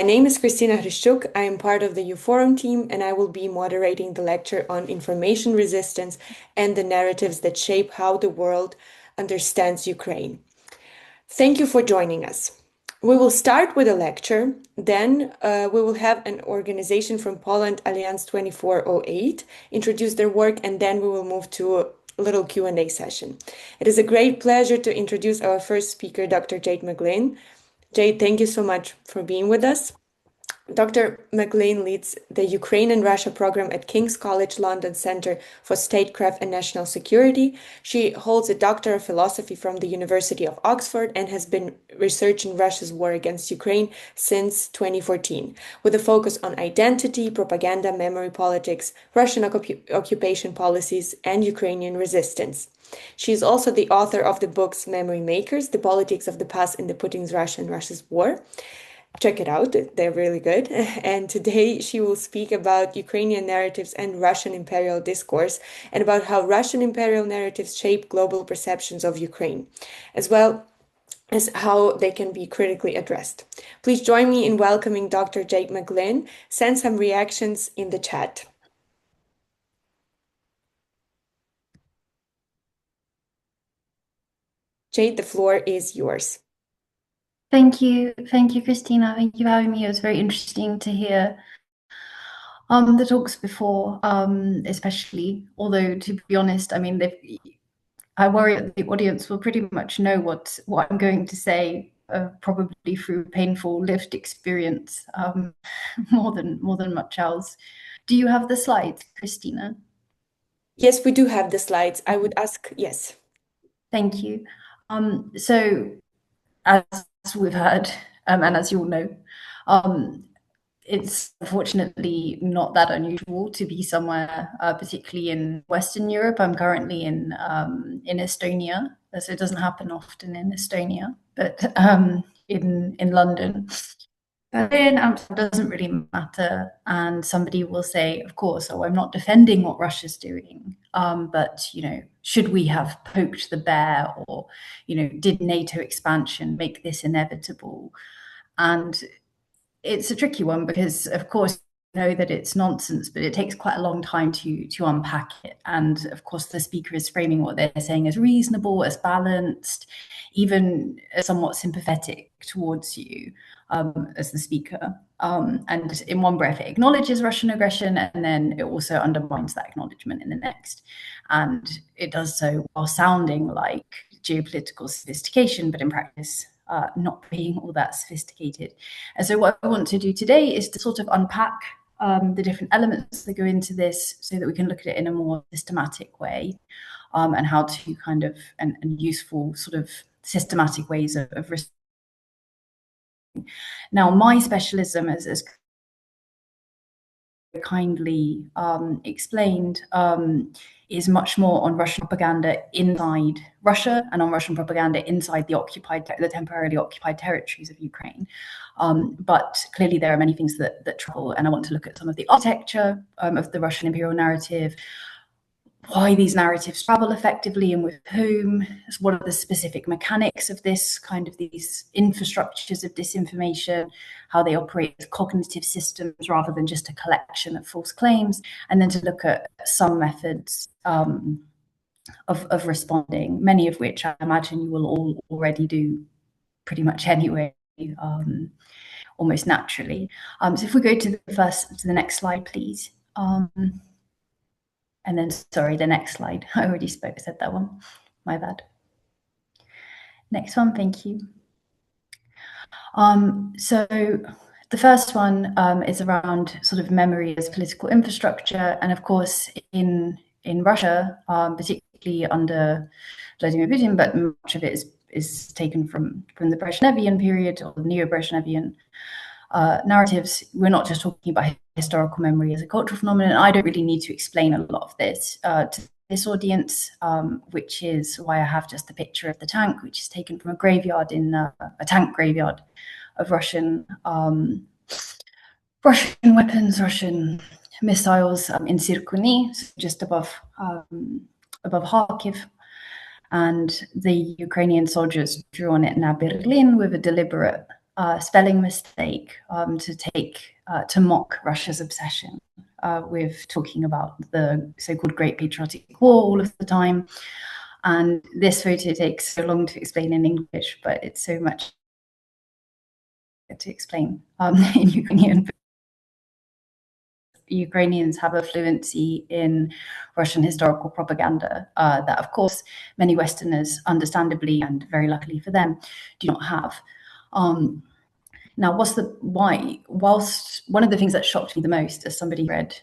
My name is Christina Hryszczuk. I am part of the U-Forum team, and I will be moderating the lecture on information resistance and the narratives that shape how the world understands Ukraine. Thank you for joining us. We will start with a lecture, then we will have an organization from Poland, Alliance 2408, introduce their work, and then we will move to a little Q&A session. It is a great pleasure to introduce our first speaker, Dr. Jade Mcglynn. Jade, thank you so much for being with us. Dr. Mcglynn leads the Ukraine and Russia program at King's College London Center for Statecraft and National Security. She holds a Doctor of Philosophy from the University of Oxford and has been researching Russia's war against Ukraine since 2014, with a focus on identity, propaganda, memory politics, Russian occupation policies, and Ukrainian resistance. She is also the author of the books Memory Makers, The Politics of the Past in the Putin's Russia and Russia's War. Check it out, they're really good. And today she will speak about Ukrainian narratives and Russian imperial discourse, and about how Russian imperial narratives shape global perceptions of Ukraine, as well as how they can be critically addressed. Please join me in welcoming Dr. Jade Mcglynn. Send some reactions in the chat. Jade, the floor is yours. Thank you, Christina. Thank you for having me. It was very interesting to hear the talks before, especially. Although, to be honest, I mean, I worry that the audience will pretty much know what I'm going to say, probably through painful lived experience, more than much else. Do you have the slides, Christina? Yes, we do have the slides. I would ask, yes. Thank you. So, as we've heard, and as you all know, it's unfortunately not that unusual to be somewhere, particularly in Western Europe. I'm currently in Estonia, so it doesn't happen often in Estonia, but in London. In Amsterdam doesn't really matter, and somebody will say, of course, oh, I'm not defending what Russia's doing, but should we have poked the bear, or did NATO expansion make this inevitable? And it's a tricky one because, of course, you know that it's nonsense, but it takes quite a long time to unpack it. And of course, the speaker is framing what they're saying as reasonable, as balanced, even somewhat sympathetic towards you as the speaker. And in one breath, it acknowledges Russian aggression, and then it also undermines that acknowledgement in the next. And it does so while sounding like geopolitical sophistication, but in practice, not being all that sophisticated. And so what I want to do today is to sort of unpack the different elements that go into this so that we can look at it in a more systematic way, and how to kind of, and useful sort of systematic ways of now, my specialism, as kindly explained, is much more on Russian propaganda inside Russia and on Russian propaganda inside the temporarily occupied territories of Ukraine. But clearly there are many things that travel, and I want to look at some of the architecture of the Russian imperial narrative, why these narratives travel effectively and with whom, what are the specific mechanics of this kind of these infrastructures of disinformation, how they operate as cognitive systems rather than just a collection of false claims, and then to look at some methods of responding, many of which I imagine you will all already do pretty much anyway, almost naturally. So if we go to the next slide, please. And then, sorry, the next slide. I already said that one. My bad. Next one, thank you. So the first one is around sort of memory as political infrastructure. And of course, in Russia, particularly under Vladimir Putin, but much of it is taken from the Brezhnevian period or the Neo-Brezhnevian narratives. We're not just talking about historical memory as a cultural phenomenon. I don't really need to explain a lot of this to this audience, which is why I have just a picture of the tank, which is taken from a graveyard a tank graveyard of Russian weapons, Russian missiles in Sirkuni, just above Kharkiv. And the Ukrainian soldiers drew on it na Berlin with a deliberate spelling mistake to mock Russia's obsession with talking about the so-called Great Patriotic War all of the time. And this photo takes so long to explain in English, but it's so much to explain in Ukrainian. Ukrainians have a fluency in Russian historical propaganda that, of course, many Westerners, understandably and very luckily for them, do not have. Now, whilst one of the things that shocked me the most as somebody who read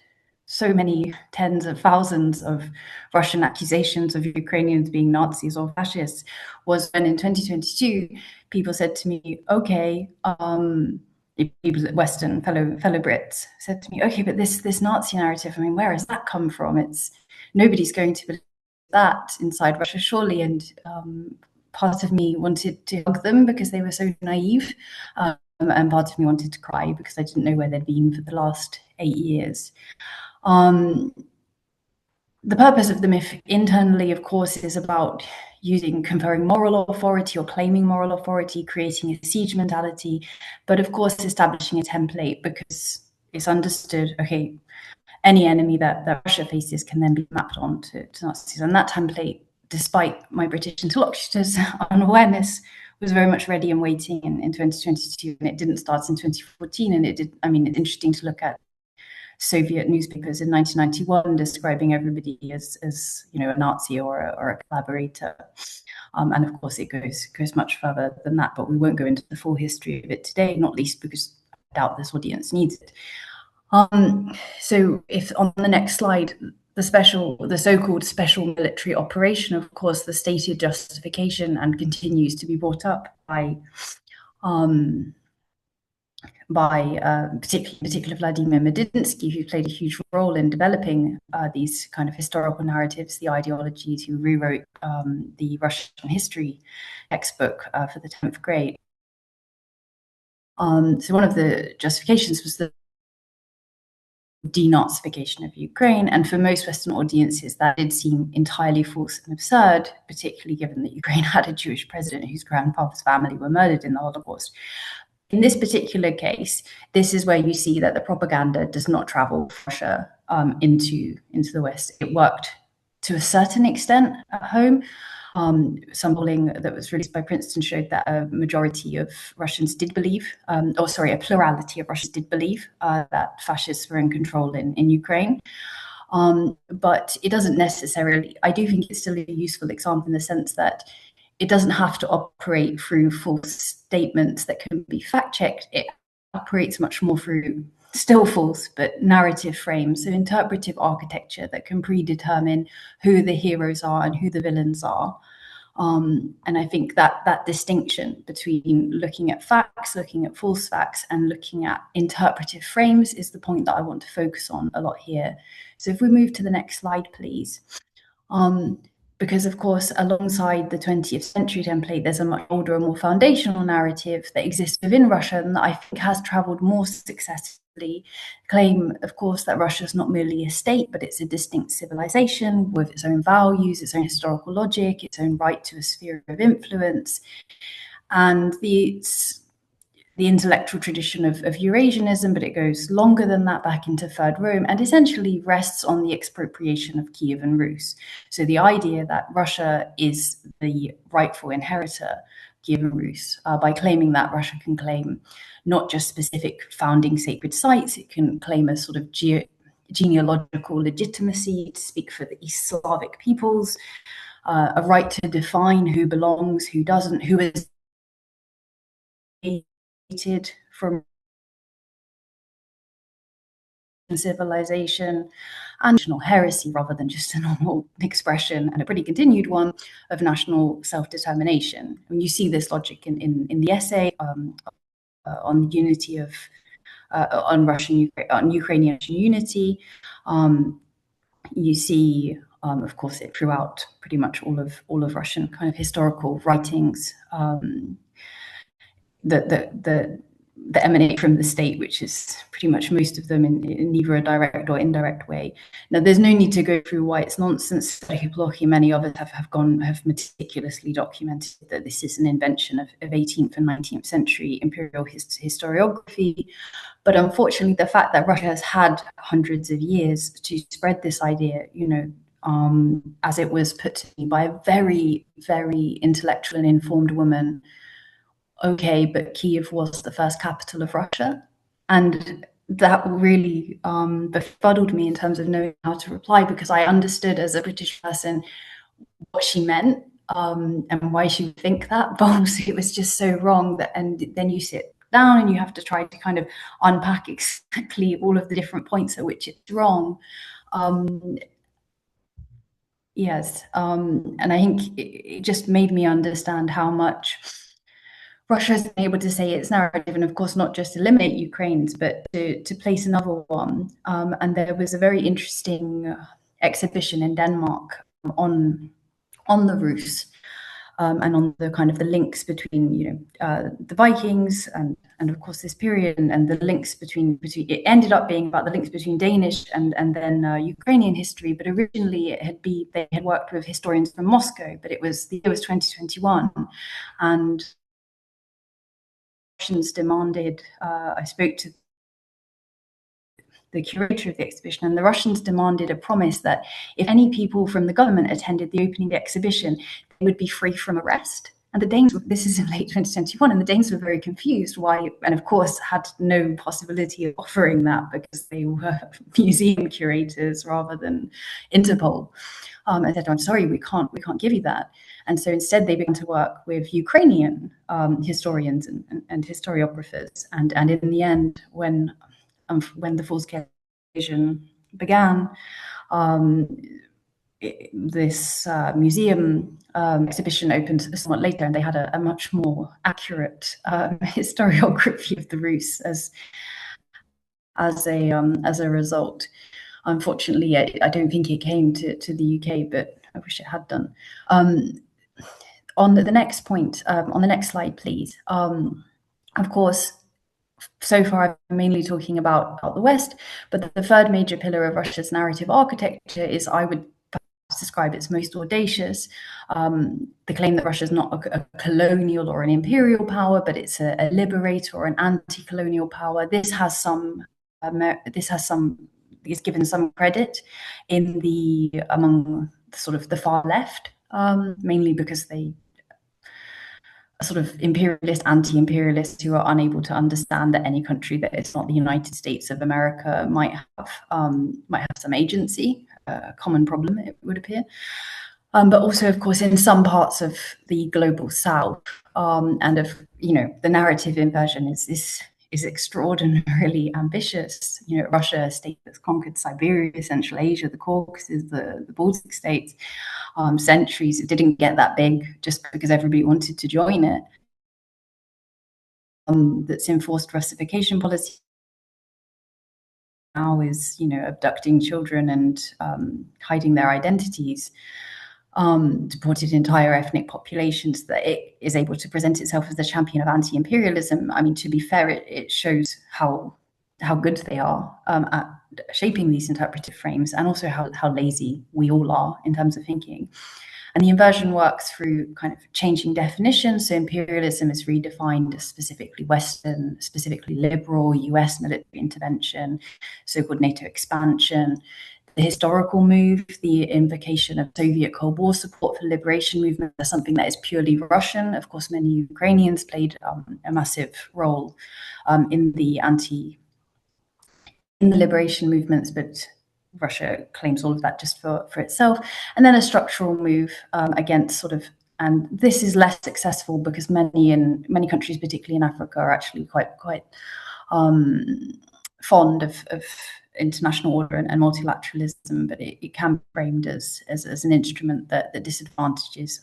so many tens of thousands of Russian accusations of Ukrainians being Nazis or fascists was when in 2022, people said to me, okay, people, Western fellow Brits said to me, okay, but this Nazi narrative, I mean, where has that come from? Nobody's going to believe that inside Russia, surely. And part of me wanted to hug them because they were so naive. And part of me wanted to cry because I didn't know where they'd been for the last 8 years. The purpose of the myth internally, of course, is about conferring moral authority or claiming moral authority, creating a siege mentality, but of course establishing a template because it's understood, okay, any enemy that Russia faces can then be mapped on to Nazis. And that template, despite my British interlocutors' unawareness, was very much ready and waiting in 2022, and it didn't start in 2014. And it's interesting to look at Soviet newspapers in 1991 describing everybody as a Nazi or a collaborator. And of course, it goes much further than that, but we won't go into the full history of it today, not least because I doubt this audience needs it. So if on the next slide, the so-called special military operation, of course, the stated justification and continues to be brought up by particularly Vladimir Medinsky, who played a huge role in developing these kind of historical narratives, the ideologies, who rewrote the Russian history textbook for the 10th grade. So one of the justifications was the denazification of Ukraine, and for most Western audiences that did seem entirely false and absurd, particularly given that Ukraine had a Jewish president whose grandfather's family were murdered in the Holocaust. In this particular case, this is where you see that the propaganda does not travel from Russia into the West. It worked to a certain extent at home. Some polling that was released by Princeton showed that a majority of Russians did believe, a plurality of Russians did believe that fascists were in control in Ukraine. But it doesn't necessarily, I do think it's still a useful example in the sense that it doesn't have to operate through false statements that can be fact-checked. It operates much more through still false, but narrative frames, so interpretive architecture that can predetermine who the heroes are and who the villains are. And I think that distinction between looking at facts, looking at false facts, and looking at interpretive frames is the point that I want to focus on a lot here. So if we move to the next slide, please. Because, of course, alongside the 20th century template, there's a much older and more foundational narrative that exists within Russia and that I think has traveled more successfully. Claim, of course, that Russia is not merely a state, but it's a distinct civilization with its own values, its own historical logic, its own right to a sphere of influence. And the intellectual tradition of Eurasianism, but it goes longer than that, back into Third Rome, and essentially rests on the expropriation of Kiev and Rus. So the idea that Russia is the rightful inheritor of Kiev and Rus, by claiming that, Russia can claim not just specific founding sacred sites, it can claim a sort of genealogical legitimacy to speak for the East Slavic peoples, a right to define who belongs, who doesn't, who is from civilization and national heresy rather than just a normal expression and a pretty continued one of national self-determination. And you see this logic in the essay on the unity of on Ukrainian unity. You see, of course, it throughout pretty much all of Russian kind of historical writings. The that emanate from the state, which is pretty much most of them in either a direct or indirect way. Now, there's no need to go through why it's nonsense. Many of us have meticulously documented that this is an invention of 18th and 19th century imperial historiography. But unfortunately, the fact that Russia has had hundreds of years to spread this idea, as it was put to me by a very, very intellectual and informed woman, okay, but Kiev was the first capital of Russia. And that really befuddled me in terms of knowing how to reply, because I understood as a British person what she meant, and why she would think that, but also it was just so wrong. And then you sit down and you have to try to kind of unpack exactly all of the different points at which it's wrong. Yes, and I think it just made me understand how much Russia has been able to say its narrative, and of course not just eliminate Ukraine's, but to place another one. And there was a very interesting exhibition in Denmark on the Rus, and on the kind of the links between the Vikings and of course this period, and the links between it ended up being about the links between Danish and then Ukrainian history. But originally they had worked with historians from Moscow, but the year was 2021, and Russians demanded. I spoke to the curator of the exhibition, and the Russians demanded a promise that if any people from the government attended the opening of the exhibition, they would be free from arrest. And the Danes, this is in late 2021, and the Danes were very confused why, and of course had no possibility of offering that because they were museum curators rather than Interpol. I said, I'm sorry, we can't give you that. And so instead they began to work with Ukrainian historians and historiographers. And in the end, when the full-scale invasion began, this museum exhibition opened somewhat later, and they had a much more accurate historiography of the Rus as a result. Unfortunately, I don't think it came to the UK, but I wish it had done. On the next point, on the next slide, please. Of course, so far I'm mainly talking about the West, but the third major pillar of Russia's narrative architecture is, I would describe its most audacious, the claim that Russia is not a colonial or an imperial power, but it's a liberator or an anti-colonial power. This is given some credit among sort of the far left, mainly because they sort of imperialist, anti-imperialists who are unable to understand that any country that is not the United States of America might have some agency, a common problem, it would appear. But also, of course, in some parts of the global South, and of the narrative inversion is extraordinarily ambitious. Russia, a state that's conquered Siberia, Central Asia, the Caucasus, the Baltic states, centuries. It didn't get that big just because everybody wanted to join it. That's enforced Russification policy now is, abducting children and hiding their identities. Deported entire ethnic populations, that it is able to present itself as the champion of anti-imperialism. I mean, to be fair, it shows how good they are at shaping these interpretive frames, and also how lazy we all are in terms of thinking. And the inversion works through kind of changing definitions. So imperialism is redefined as specifically Western, specifically liberal, US military intervention, so-called NATO expansion. The historical move, the invocation of Soviet Cold War support for liberation movement, is something that is purely Russian. Of course, many Ukrainians played a massive role in the liberation movements, but Russia claims all of that just for itself. And then a structural move against sort of, and this is less successful because many countries, particularly in Africa, are actually quite fond of international order and multilateralism, but it can be framed as an instrument that disadvantages,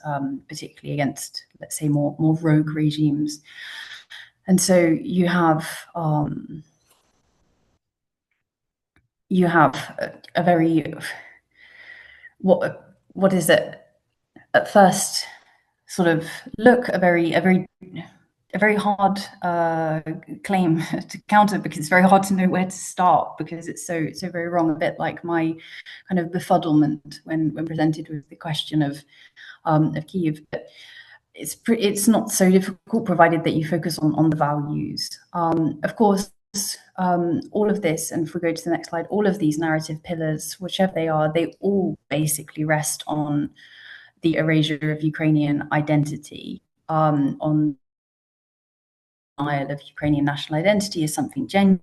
particularly against, let's say, more rogue regimes. And so you have a very, what is it at first sort of look, a very a very hard claim to counter, because it's very hard to know where to start, because it's so very wrong. A bit like my kind of befuddlement when presented with the question of Kiev. But it's not so difficult, provided that you focus on the values. Of course, all of this, and if we go to the next slide, all of these narrative pillars, whichever they are, they all basically rest on the erasure of Ukrainian identity, on denial of Ukrainian national identity as something genuine,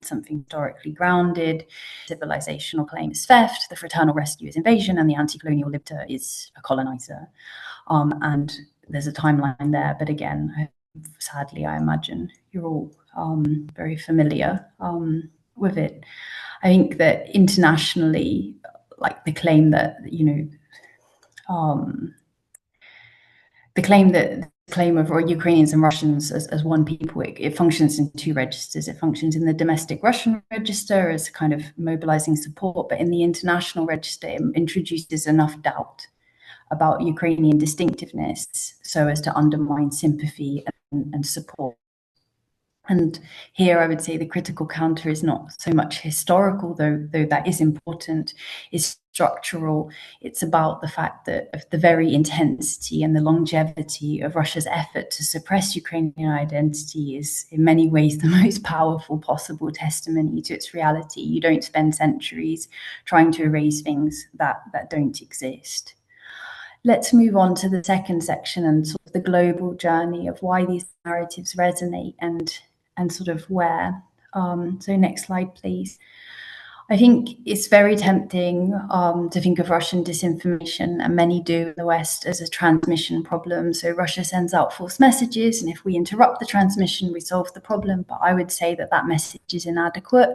something historically grounded. Civilizational claim is theft, the fraternal rescue is invasion, and the anti-colonial liberator is a colonizer. And there's a timeline there, but again, sadly, I imagine you're all very familiar with it. I think that internationally, like the claim that, the claim of Ukrainians and Russians as one people, it functions in two registers. It functions in the domestic Russian register as kind of mobilizing support, but in the international register, it introduces enough doubt about Ukrainian distinctiveness so as to undermine sympathy and support. And here I would say the critical counter is not so much historical, though that is important, is structural. It's about the fact that of the very intensity and the longevity of Russia's effort to suppress Ukrainian identity is in many ways the most powerful possible testimony to its reality. You don't spend centuries trying to erase things that don't exist. Let's move on to the second section and sort of the global journey of why these narratives resonate and sort of where. So next slide, please. I think it's very tempting to think of Russian disinformation, and many do in the West, as a transmission problem. So Russia sends out false messages, and if we interrupt the transmission, we solve the problem. But I would say that message is inadequate.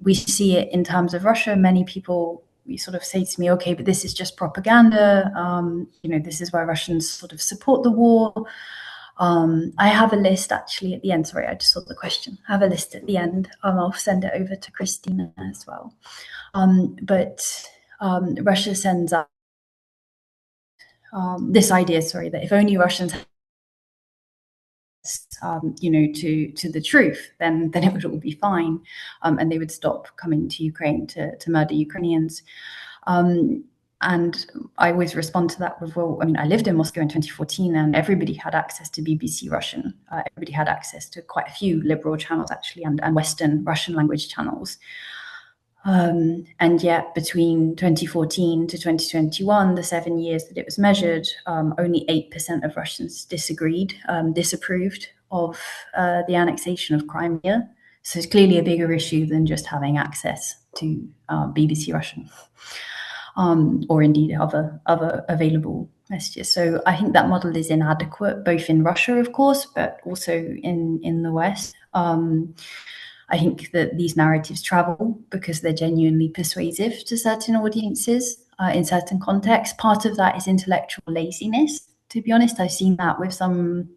We see it in terms of Russia. Many people sort of say to me, okay, but this is just propaganda. This is why Russians sort of support the war. I have a list actually at the end. Sorry, I just saw the question. I have a list at the end. I'll send it over to Christina as well. But Russia sends out this idea, that if only Russians to the truth, then it would all be fine, and they would stop coming to Ukraine to murder Ukrainians. And I always respond to that with, well, I mean, I lived in Moscow in 2014, and everybody had access to BBC Russian. Everybody had access to quite a few liberal channels, actually, and Western Russian language channels. And yet between 2014 to 2021, the 7 years that it was measured, only 8% of Russians disapproved of the annexation of Crimea. So it's clearly a bigger issue than just having access to BBC Russian, or indeed other available messages. So I think that model is inadequate, both in Russia, of course, but also in the West. I think that these narratives travel because they're genuinely persuasive to certain audiences in certain contexts. Part of that is intellectual laziness. To be honest, I've seen that with some,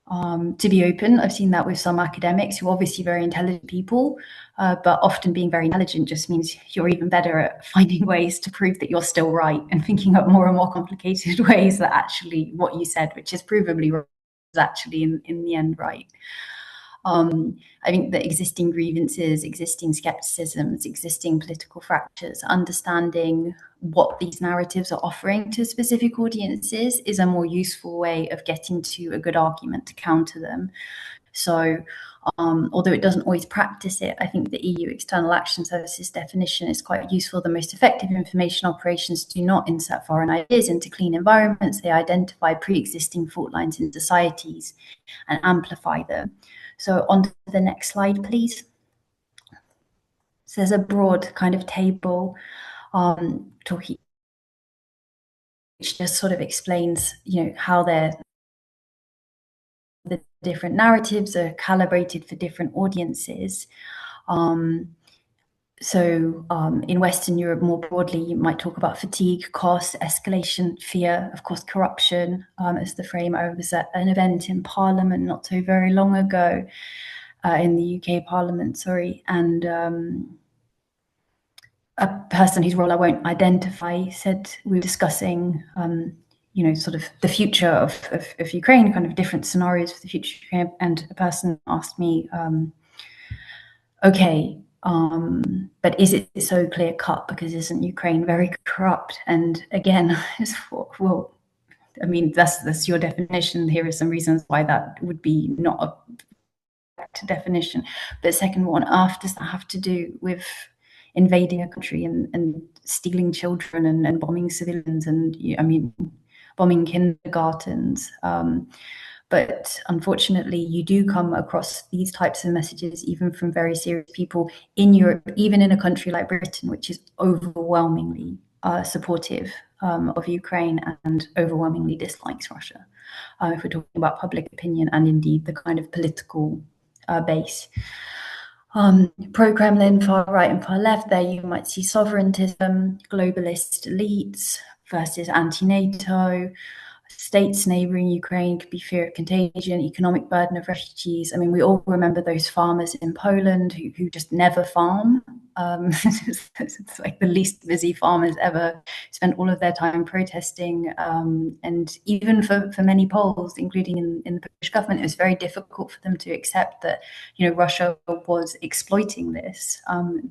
to be open, I've seen that with some academics who are obviously very intelligent people, but often being very intelligent just means you're even better at finding ways to prove that you're still right and thinking up more and more complicated ways that actually what you said, which is provably wrong, is actually in the end right. I think that existing grievances, existing skepticisms, existing political fractures, understanding what these narratives are offering to specific audiences is a more useful way of getting to a good argument to counter them. So although it doesn't always practice it, I think the EU External Action Service's definition is quite useful. The most effective information operations do not insert foreign ideas into clean environments. They identify pre-existing fault lines in societies and amplify them. So on to the next slide, please. So there's a broad kind of table talking, which just sort of explains, how the different narratives are calibrated for different audiences. So in Western Europe, more broadly, you might talk about fatigue, cost, escalation, fear, of course, corruption as the frame. I was at an event in Parliament not so very long ago, in the UK Parliament, and a person whose role I won't identify said we were discussing, sort of the future of Ukraine, kind of different scenarios for the future of Ukraine, and a person asked me, okay, but is it so clear cut? Because isn't Ukraine very corrupt? And again, well, I mean, that's your definition. Here are some reasons why that would be not a correct definition. But second, what on earth does that have to do with invading a country and stealing children and bombing civilians and, I mean, bombing kindergartens? But unfortunately, you do come across these types of messages, even from very serious people in Europe, even in a country like Britain, which is overwhelmingly supportive of Ukraine and overwhelmingly dislikes Russia. If we're talking about public opinion and indeed the kind of political base. Pro-Kremlin, far right and far left, there you might see sovereigntism, globalist elites versus anti-NATO, states neighboring Ukraine could be fear of contagion, economic burden of refugees. I mean, we all remember those farmers in Poland who just never farm. It's like the least busy farmers ever, spent all of their time protesting. And even for many Poles, including in the British government, it was very difficult for them to accept that, Russia was exploiting this.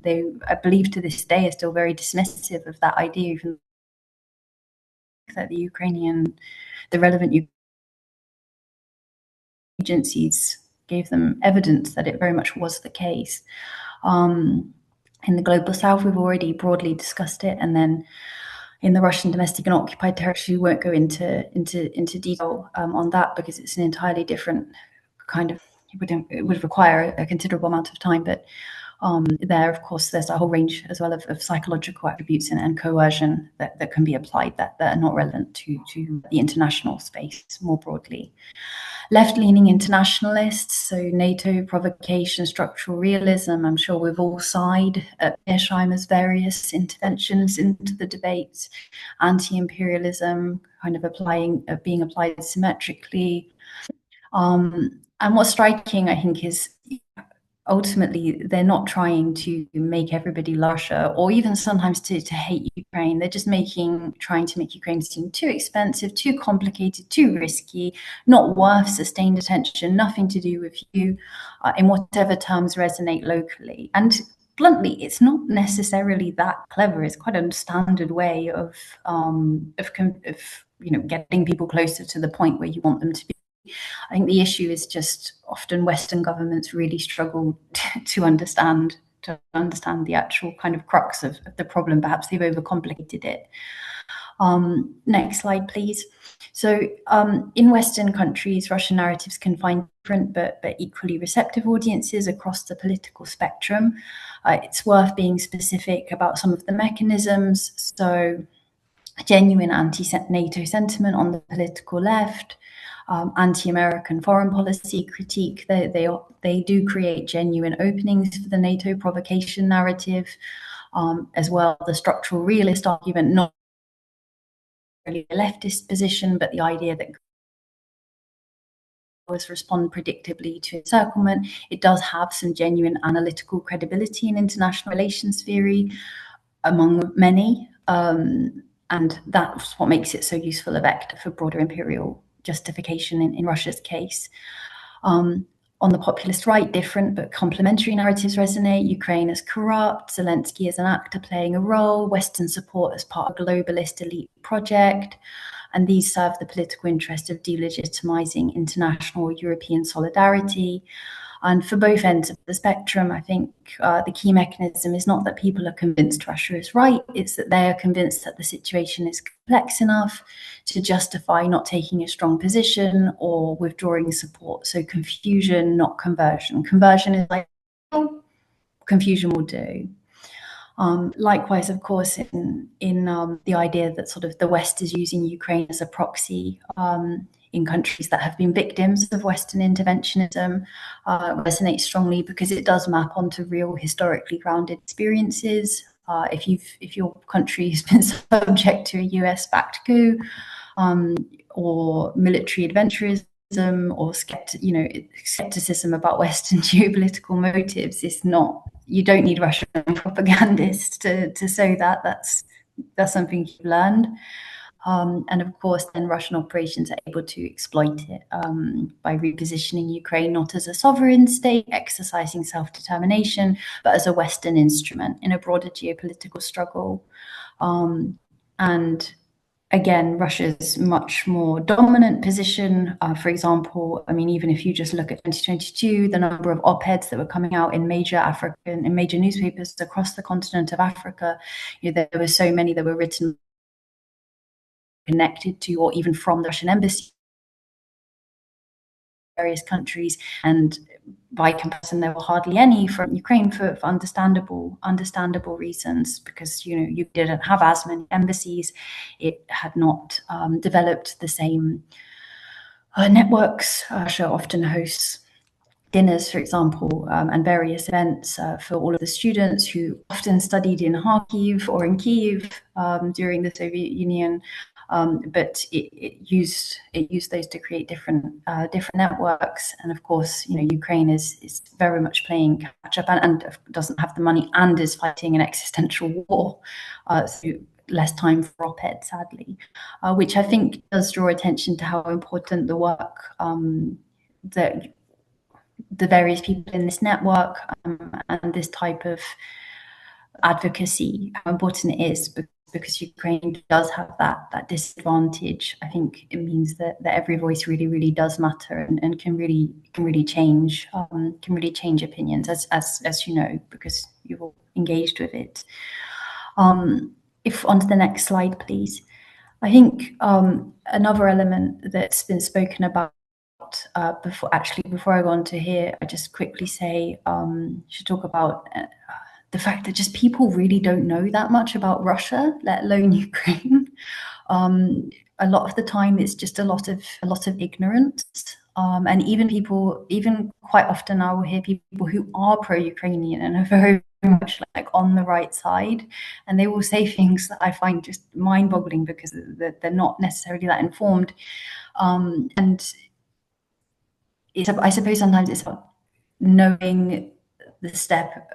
They, I believe to this day, are still very dismissive of that idea, even that the relevant agencies gave them evidence that it very much was the case. In the global south, we've already broadly discussed it, and then in the Russian domestic and occupied territory, we won't go into detail on that because it's an entirely different kind of, it would require a considerable amount of time, but there, of course, there's a whole range as well of psychological attributes and coercion that can be applied that are not relevant to the international space more broadly. Left-leaning internationalists, so NATO, provocation, structural realism. I'm sure we've all sighed at Mearsheimer's various interventions into the debates. Anti-imperialism, kind of being applied symmetrically. And what's striking, I think, is ultimately they're not trying to make everybody Russia or even sometimes to hate Ukraine. They're just trying to make Ukraine seem too expensive, too complicated, too risky, not worth sustained attention, nothing to do with you, in whatever terms resonate locally. And bluntly, it's not necessarily that clever. It's quite a standard way of getting people closer to the point where you want them to be. I think the issue is just often Western governments really struggle to understand the actual kind of crux of the problem. Perhaps they've overcomplicated it. Next slide, please. So in Western countries, Russian narratives can find different but equally receptive audiences across the political spectrum. It's worth being specific about some of the mechanisms. So genuine anti-NATO sentiment on the political left, anti-American foreign policy critique. They do create genuine openings for the NATO provocation narrative, as well the structural realist argument, not really a leftist position, but the idea that respond predictably to encirclement. It does have some genuine analytical credibility in international relations theory, among many, and that's what makes it so useful a vector for broader imperial justification in Russia's case. On the populist right, different but complementary narratives resonate. Ukraine as corrupt, Zelensky as an actor playing a role, Western support as part of a globalist elite project, and these serve the political interest of delegitimizing international European solidarity. And for both ends of the spectrum, I think the key mechanism is not that people are convinced Russia is right, it's that they are convinced that the situation is complex enough to justify not taking a strong position or withdrawing support. So confusion, not conversion. Conversion is like, oh, confusion will do. Likewise, of course, in the idea that sort of the West is using Ukraine as a proxy in countries that have been victims of Western interventionism resonates strongly because it does map onto real historically grounded experiences. If your country has been subject to a US-backed coup or military adventurism or skepticism about Western geopolitical motives, it's not you don't need Russian propagandists to say that. That's something you've learned. And of course, then Russian operations are able to exploit it by repositioning Ukraine not as a sovereign state exercising self-determination, but as a Western instrument in a broader geopolitical struggle. And again, Russia's much more dominant position. For example, I mean, even if you just look at 2022, the number of op-eds that were coming out in major newspapers across the continent of Africa, there were so many that were written connected to or even from the Russian embassy in various countries, and by comparison there were hardly any from Ukraine for understandable reasons, because you didn't have as many embassies. It had not developed the same networks. Russia often hosts dinners, for example, and various events for all of the students who often studied in Kharkiv or in Kiev during the Soviet Union. But it used those to create different networks. And of course, Ukraine is very much playing catch up and doesn't have the money and is fighting an existential war. So less time for op-ed, sadly, which I think does draw attention to how important the work that the various people in this network and this type of advocacy, how important it is, because Ukraine does have that disadvantage. I think it means that every voice really, really does matter and can really change opinions, as you know, because you've all engaged with it. If onto the next slide, please. I think another element that's been spoken about before I go on to here, I just quickly say should talk about the fact that just people really don't know that much about Russia, let alone Ukraine. A lot of the time, it's just a lot of ignorance, and even quite often, I will hear people who are pro-Ukrainian and are very much like on the right side, and they will say things that I find just mind-boggling because they're not necessarily that informed, and I suppose sometimes it's about knowing the step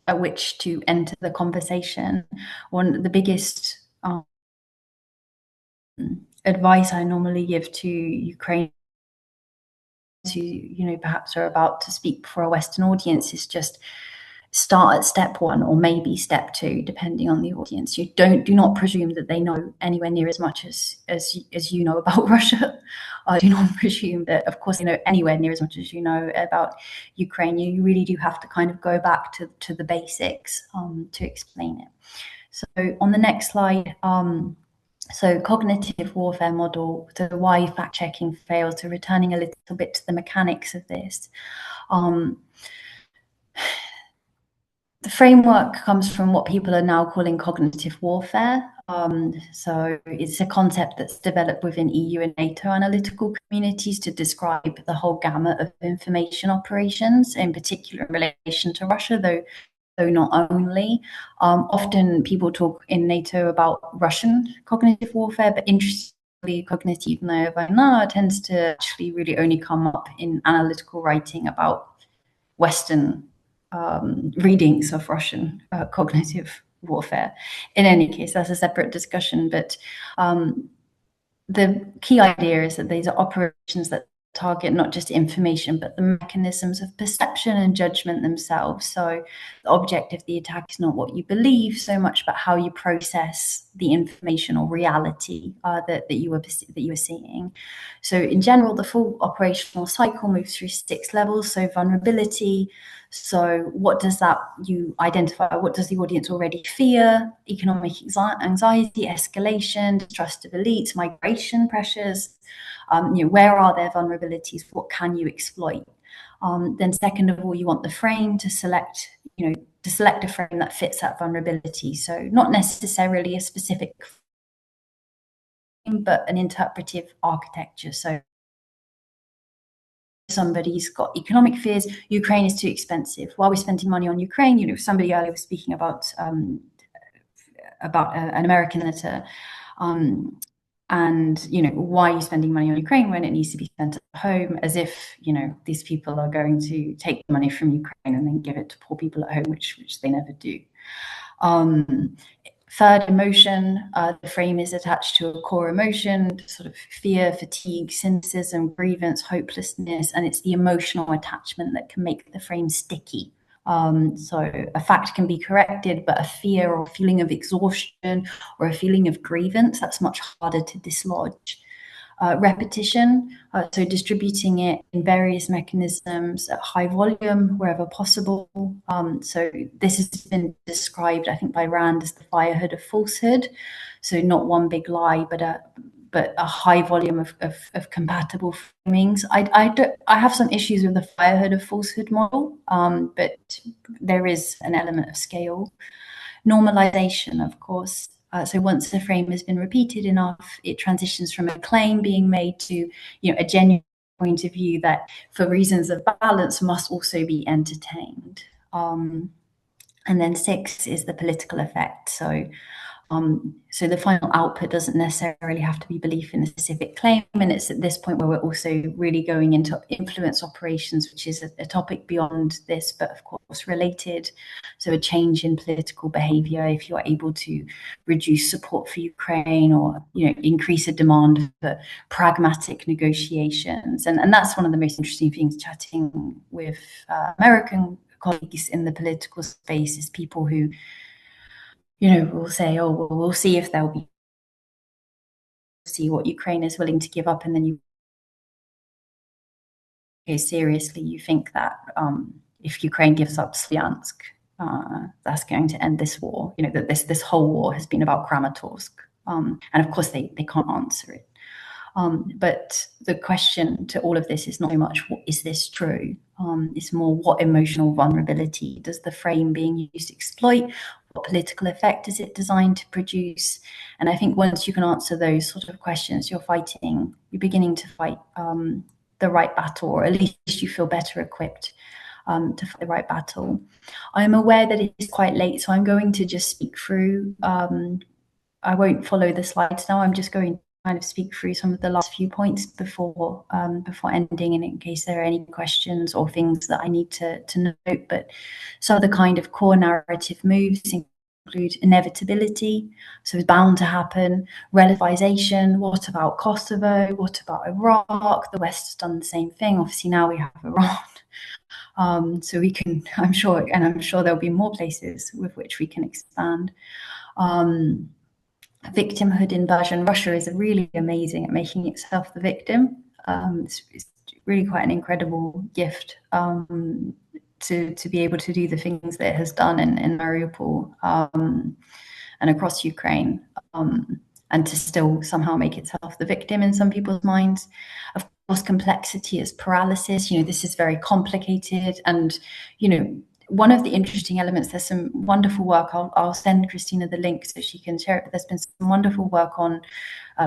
at which to enter the conversation. One of the biggest advice I normally give to Ukraine who perhaps are about to speak for a Western audience is just start at step one or maybe step two, depending on the audience. You do not presume that they know anywhere near as much as you know about Russia. Do not presume that, of course, they know anywhere near as much as you know about Ukraine. You really do have to kind of go back to the basics to explain it. So on the next slide, so cognitive warfare model, so why fact-checking fails, so returning a little bit to the mechanics of this. The framework comes from what people are now calling cognitive warfare. So it's a concept that's developed within EU and NATO analytical communities to describe the whole gamut of information operations, in particular in relation to Russia, though not only. Often people talk in NATO about Russian cognitive warfare, but interestingly, cognitive warfare tends to actually really only come up in analytical writing about Western readings of Russian cognitive warfare. In any case, that's a separate discussion, but the key idea is that these are operations that target not just information, but the mechanisms of perception and judgment themselves. So the object of the attack is not what you believe so much, but how you process the information or reality that you are seeing. So in general, the full operational cycle moves through 6 levels. So vulnerability. So what does you identify? What does the audience already fear? Economic anxiety, escalation, distrust of elites, migration pressures. Where are their vulnerabilities? What can you exploit? Then second of all, you want the frame to select a frame that fits that vulnerability. So not necessarily a specific frame, but an interpretive architecture. So somebody's got economic fears, Ukraine is too expensive. Why are we spending money on Ukraine? Somebody earlier was speaking about an American that And, why are you spending money on Ukraine when it needs to be spent at home? As if, these people are going to take the money from Ukraine and then give it to poor people at home, which they never do. Third emotion, the frame is attached to a core emotion, sort of fear, fatigue, cynicism, grievance, hopelessness, and it's the emotional attachment that can make the frame sticky. So a fact can be corrected, but a fear or feeling of exhaustion or a feeling of grievance, that's much harder to dislodge. Repetition, so distributing it in various mechanisms at high volume wherever possible. So this has been described, I think, by Rand as the firehood of falsehood. So not one big lie, but a high volume of compatible framings. I have some issues with the firehood of falsehood model, but there is an element of scale. Normalization, of course. So once the frame has been repeated enough, it transitions from a claim being made to, a genuine point of view that, for reasons of balance, must also be entertained. And then 6 is the political effect. So the final output doesn't necessarily have to be belief in a specific claim. And it's at this point where we're also really going into influence operations, which is a topic beyond this, but of course related. So a change in political behavior, if you're able to reduce support for Ukraine or, increase a demand for pragmatic negotiations. And that's one of the most interesting things chatting with American colleagues in the political space is people who will say, oh, well, we'll see if they'll be see what Ukraine is willing to give up, and then seriously, you think that if Ukraine gives up Sliansk, that's going to end this war. That this whole war has been about Kramatorsk, and of course they can't answer it. But the question to all of this is not so much, is this true? It's more, what emotional vulnerability does the frame being used exploit? What political effect is it designed to produce? And I think once you can answer those sort of questions, you're beginning to fight the right battle, or at least you feel better equipped to fight the right battle. I'm aware that it is quite late, so I'm going to just speak through. I won't follow the slides now. I'm just going to kind of speak through some of the last few points before ending, and in case there are any questions or things that I need to note. But some of the kind of core narrative moves include inevitability, so it's bound to happen, relativization, what about Kosovo, what about Iraq, the West has done the same thing, obviously now we have Iran. So we can, I'm sure there'll be more places with which we can expand. Victimhood inversion. Russia is really amazing at making itself the victim. It's really quite an incredible gift to be able to do the things that it has done in Mariupol and across Ukraine, and to still somehow make itself the victim in some people's minds. Of course, complexity is paralysis. This is very complicated, and one of the interesting elements, there's some wonderful work, I'll send Christina the link so she can share it, but there's been some wonderful work on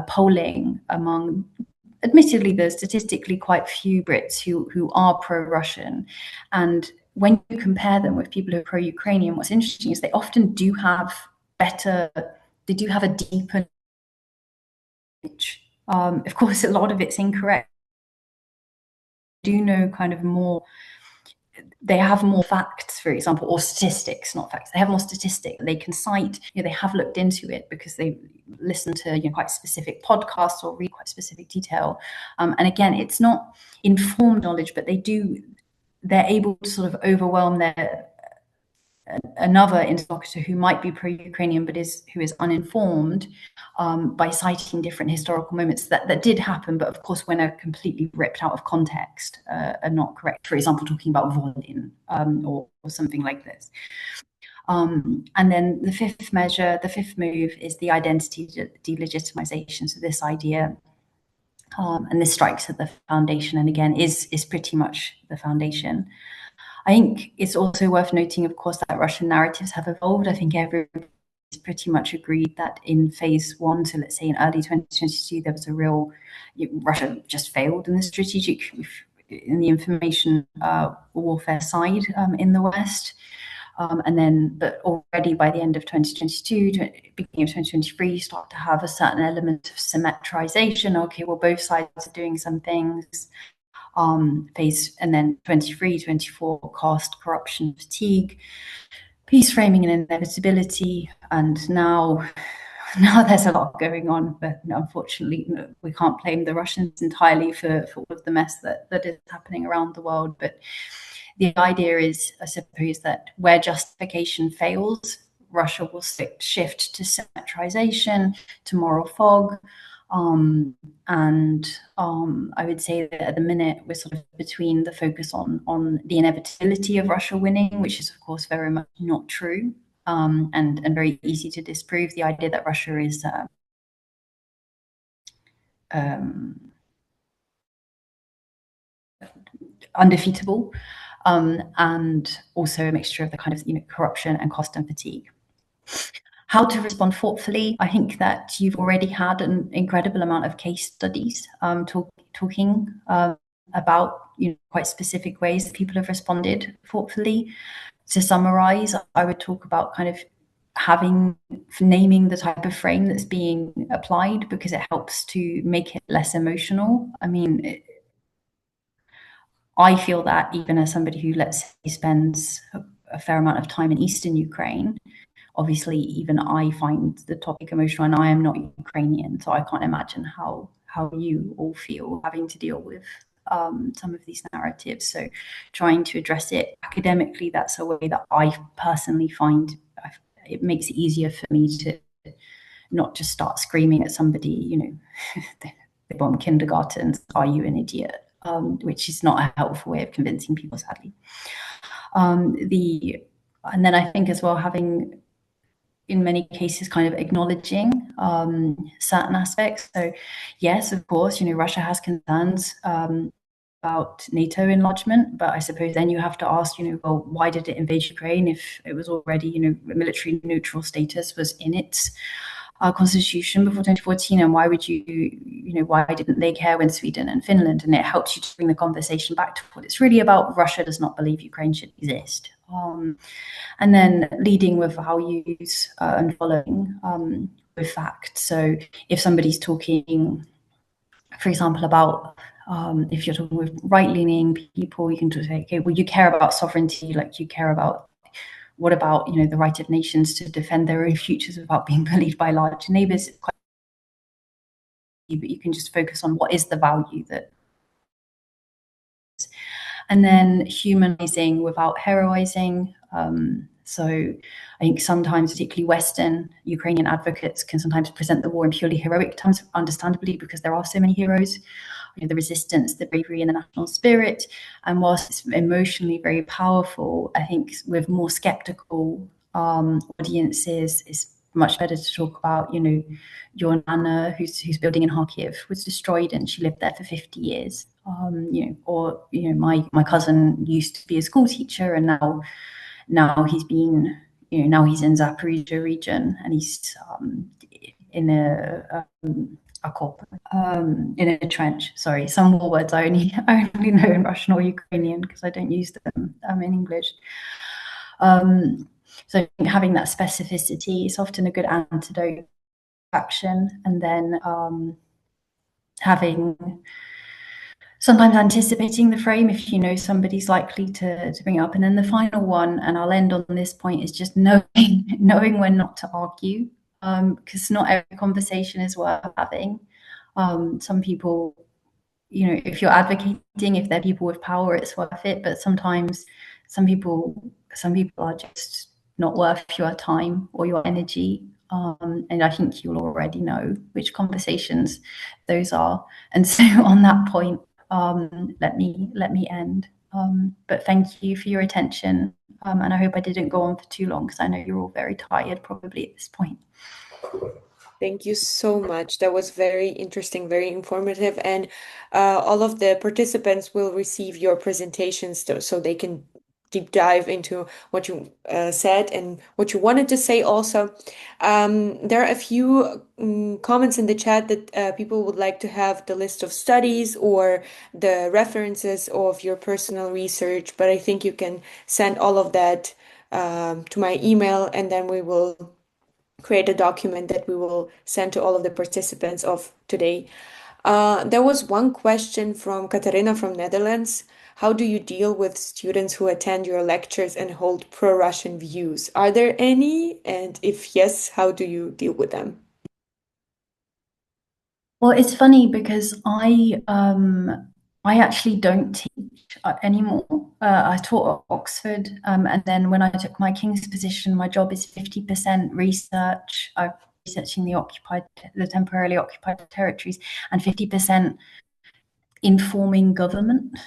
polling among, admittedly, there's statistically quite few Brits who are pro-Russian. And when you compare them with people who are pro-Ukrainian, what's interesting is they often do have a deeper knowledge. Of course, a lot of it's incorrect. Do know kind of more, they have more facts, for example, or statistics, not facts. They have more statistics they can cite. They have looked into it because they listen to quite specific podcasts or read quite specific detail. And again, it's not informed knowledge, but they're able to sort of overwhelm another interlocutor who might be pro-Ukrainian but who is uninformed by citing different historical moments that did happen, but of course when are completely ripped out of context are not correct. For example, talking about Volin or something like this. And then the fifth move is the identity delegitimization. So this idea, and this strikes at the foundation, and again is pretty much the foundation. I think it's also worth noting, of course, that Russian narratives have evolved. I think everybody's pretty much agreed that in phase 1, so let's say in early 2022, there was a real, Russia just failed in the information warfare side in the West. But already by the end of 2022, beginning of 2023, you start to have a certain element of symmetrization. Okay, well, both sides are doing some things. And then 23, 24, cost, corruption, fatigue, peace framing and inevitability. And now there's a lot going on, but unfortunately, we can't blame the Russians entirely for all of the mess that is happening around the world. But the idea is, I suppose, that where justification fails, Russia will shift to symmetrization, to moral fog. I would say that at the minute we're sort of between the focus on the inevitability of Russia winning, which is of course very much not true, and very easy to disprove. The idea that Russia is undefeatable, and also a mixture of the kind of corruption and cost and fatigue. How to respond thoughtfully? I think that you've already had an incredible amount of case studies talking about quite specific ways that people have responded thoughtfully. To summarize, I would talk about kind of naming the type of frame that's being applied, because it helps to make it less emotional. I mean, I feel that even as somebody who, let's say, spends a fair amount of time in Eastern Ukraine, obviously even I find the topic emotional, and I am not Ukrainian, so I can't imagine how you all feel having to deal with some of these narratives. So trying to address it academically, that's a way that I personally find it makes it easier for me to not just start screaming at somebody, they bomb kindergartens, are you an idiot? Which is not a helpful way of convincing people, sadly. And then I think as well, having in many cases kind of acknowledging certain aspects. So yes, of course, Russia has concerns about NATO enlargement, but I suppose then you have to ask, well, why did it invade Ukraine if it was already, military neutral status was in its constitution before 2014, and why would why didn't they care when Sweden and Finland? And it helps you to bring the conversation back to what it's really about. Russia does not believe Ukraine should exist. And then leading with values and following with facts. So if somebody's talking, for example, about if you're talking with right-leaning people, you can just say, okay, well, you care about sovereignty, like you care about, what about, the right of nations to defend their own futures without being bullied by large neighbors? But you can just focus on what is the value that. And then humanizing without heroizing. So I think sometimes, particularly Western Ukrainian advocates, can sometimes present the war in purely heroic terms, understandably, because there are so many heroes. The resistance, the bravery, and the national spirit. And whilst it's emotionally very powerful, I think with more skeptical audiences, it's much better to talk about, your nana who's building in Kharkiv was destroyed and she lived there for 50 years. My cousin used to be a school teacher, and now he's been, now he's in Zaporizhia region, and he's in a in a trench. Sorry, some more words I only know in Russian or Ukrainian because I don't use them in English. So I think having that specificity is often a good antidote to action, and then having sometimes anticipating the frame if somebody's likely to bring it up. And then the final one, and I'll end on this point, is just knowing when not to argue, because not every conversation is worth having. Some people, if you're advocating, if they're people with power, it's worth it. But sometimes some people are just not worth your time or your energy. And I think you'll already know which conversations those are. And so on that point, let me end. But thank you for your attention. And I hope I didn't go on for too long, because I know you're all very tired probably at this point. Thank you so much. That was very interesting, very informative, and all of the participants will receive your presentations so they can deep dive into what you said and what you wanted to say also. There are a few comments in the chat that people would like to have the list of studies or the references of your personal research, but I think you can send all of that to my email, and then we will create a document that we will send to all of the participants of today. There was one question from Katarina from Netherlands. How do you deal with students who attend your lectures and hold pro-Russian views? Are there any? And if yes, how do you deal with them? Well, it's funny because I actually don't teach anymore. I taught at Oxford, and then when I took my King's position, my job is 50% research. I'm researching the temporarily occupied territories, and 50% informing government.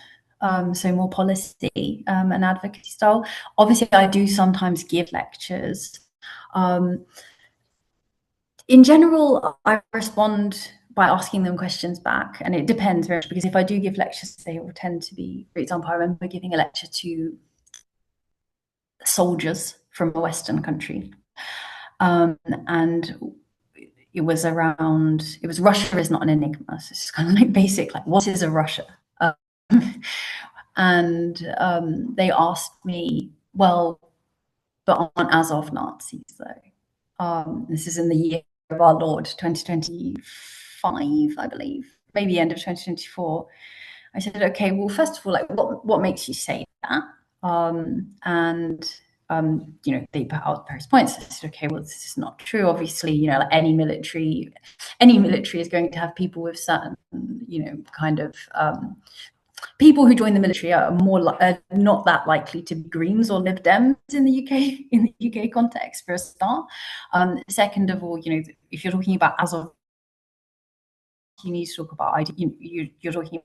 So more policy and advocacy style. Obviously, I do sometimes give lectures. Um, in general, I respond by asking them questions back, and it depends very much because if I do give lectures, they will tend to be, for example, I remember giving a lecture to soldiers from a Western country, and it was Russia is not an enigma, so it's kind of like basic, like what is a Russia? Um, and they asked me, well, but aren't Azov Nazis though? This is in the year of our Lord, 2025, I believe, maybe end of 2024. I said, okay, well, first of all, like, what makes you say that? And they put out various points. I said, okay, well, this is not true. Obviously, like any military is going to have people with certain, kind of people who join the military are not that likely to be Greens or Lib Dems in the UK context, for a start. Second of all, if you're talking about Azov, you need to talk about you're talking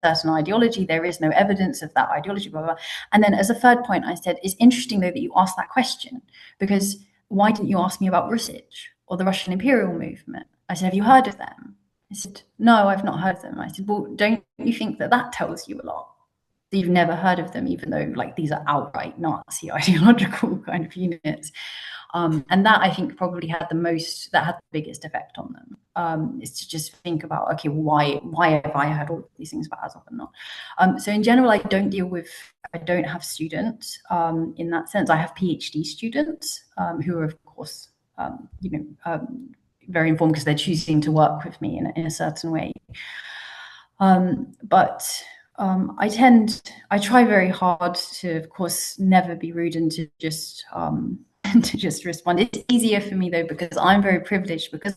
certain ideology. There is no evidence of that ideology, blah, blah, blah. And then as a third point, I said, it's interesting though that you asked that question, because why didn't you ask me about Rusich or the Russian imperial movement? I said, have you heard of them? I said, no, I've not heard of them. I said, well, don't you think that tells you a lot? That you've never heard of them, even though like these are outright Nazi ideological kind of units. And that I think probably had the biggest effect on them, is to just think about, okay, why have I heard all these things about Azov and not? So in general, I don't have students in that sense. I have PhD students who are, of course, very informed because they're choosing to work with me in a certain way. But I try very hard to, of course, never be rude and to just respond. It's easier for me though, because I'm very privileged, because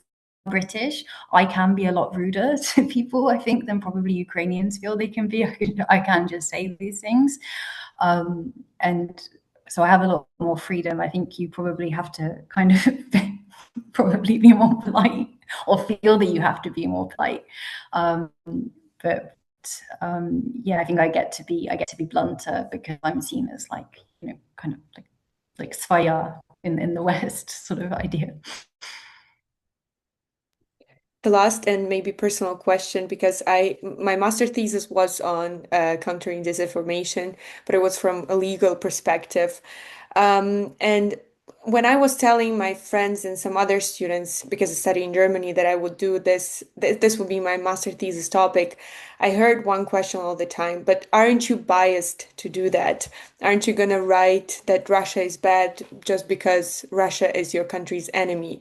I'm British. I can be a lot ruder to people, I think, than probably Ukrainians feel they can be. I can just say these things. And so I have a lot more freedom. I think you probably have to kind of probably be more polite, or feel that you have to be more polite. But yeah, I think I get to be blunter because I'm seen as like, kind of like Svaya in the West sort of idea. The last and maybe personal question, because my master thesis was on countering disinformation, but it was from a legal perspective. And when I was telling my friends and some other students, because I study in Germany, that I would do this would be my master thesis topic, I heard one question all the time, but aren't you biased to do that? Aren't you gonna write that Russia is bad just because Russia is your country's enemy?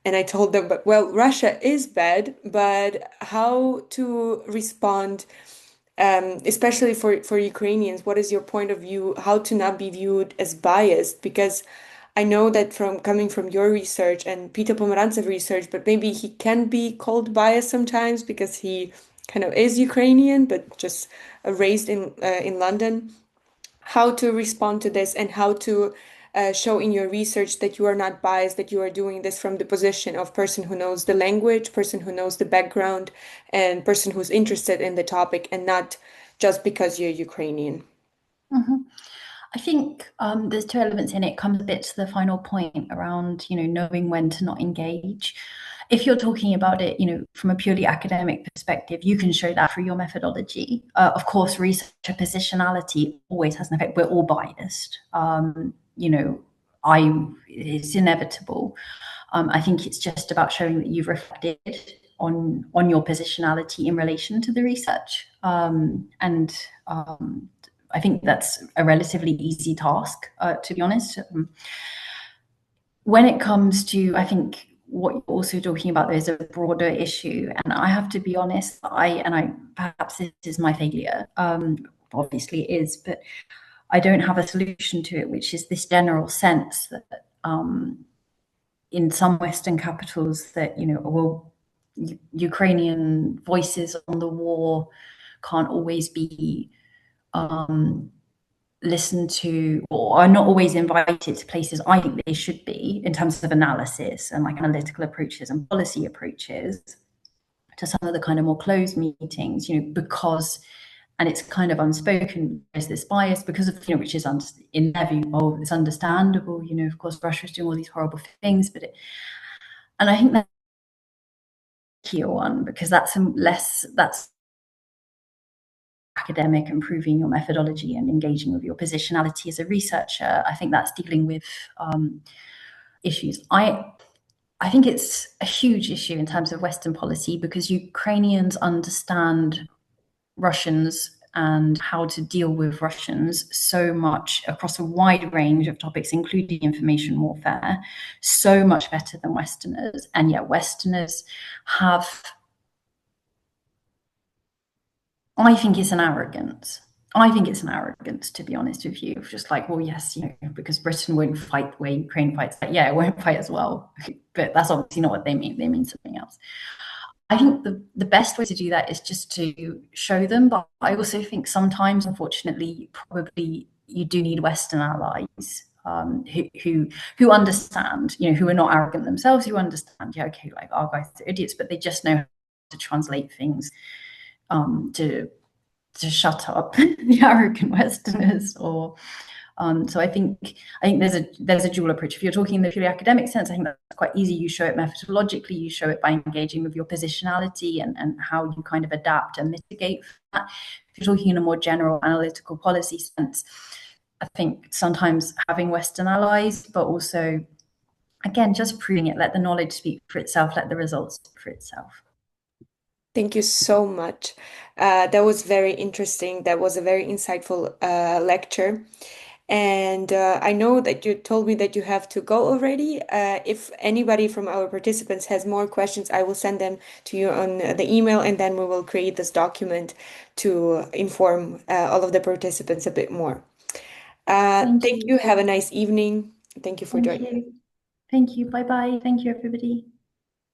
And I told them, but well, Russia is bad, but how to respond, especially for Ukrainians, what is your point of view? How to not be viewed as biased? Because I know that from coming from your research and Peter Pomerantsev research, but maybe he can be called biased sometimes because he kind of is Ukrainian, but just raised in London. How to respond to this and how to show in your research that you are not biased, that you are doing this from the position of person who knows the language, person who knows the background, and person who's interested in the topic, and not just because you're Ukrainian. Mm-hmm. I think there's two elements in it. It comes a bit to the final point around, knowing when to not engage. If you're talking about it, from a purely academic perspective, you can show that through your methodology. Of course, researcher positionality always has an effect. We're all biased. It's inevitable. I think it's just about showing that you've reflected on your positionality in relation to the research, and I think that's a relatively easy task, to be honest. When it comes to, I think what you're also talking about, there's a broader issue, and I have to be honest. I perhaps this is my failure. Obviously, it is, but I don't have a solution to it, which is this general sense that in some Western capitals that, well, Ukrainian voices on the war can't always be listened to, or are not always invited to places I think they should be in terms of analysis and like analytical approaches and policy approaches to some of the kind of more closed meetings, because, and it's kind of unspoken, there's this bias because of, which is in their view, oh, it's understandable, of course, Russia's doing all these horrible things, and I think that's a key one, because that's academic, improving your methodology and engaging with your positionality as a researcher. I think that's dealing with issues. I think it's a huge issue in terms of Western policy because Ukrainians understand Russians and how to deal with Russians so much across a wide range of topics, including information warfare, so much better than Westerners. And yet Westerners have, I think it's an arrogance. To be honest with you. Just like, well, yes, because Britain won't fight the way Ukraine fights. But yeah, it won't fight as well. But that's obviously not what they mean. They mean something else. I think the best way to do that is just to show them. But I also think sometimes, unfortunately, probably you do need Western allies who understand, who are not arrogant themselves, who understand, yeah, okay, like our guys are idiots, but they just know how to translate things to shut up the arrogant Westerners, or so I think there's a dual approach. If you're talking in the purely academic sense, I think that's quite easy. You show it methodologically, you show it by engaging with your positionality and how you kind of adapt and mitigate that. If you're talking in a more general analytical policy sense, I think sometimes having Western allies, but also, again, just proving it, let the knowledge speak for itself, let the results speak for itself. Thank you so much. That was very interesting. That was a very insightful lecture. And I know that you told me that you have to go already. If anybody from our participants has more questions, I will send them to you on the email, and then we will create this document to inform all of the participants a bit more. Thank you. Have a nice evening. Thank you for joining. Thank you. Bye-bye. Thank you, everybody.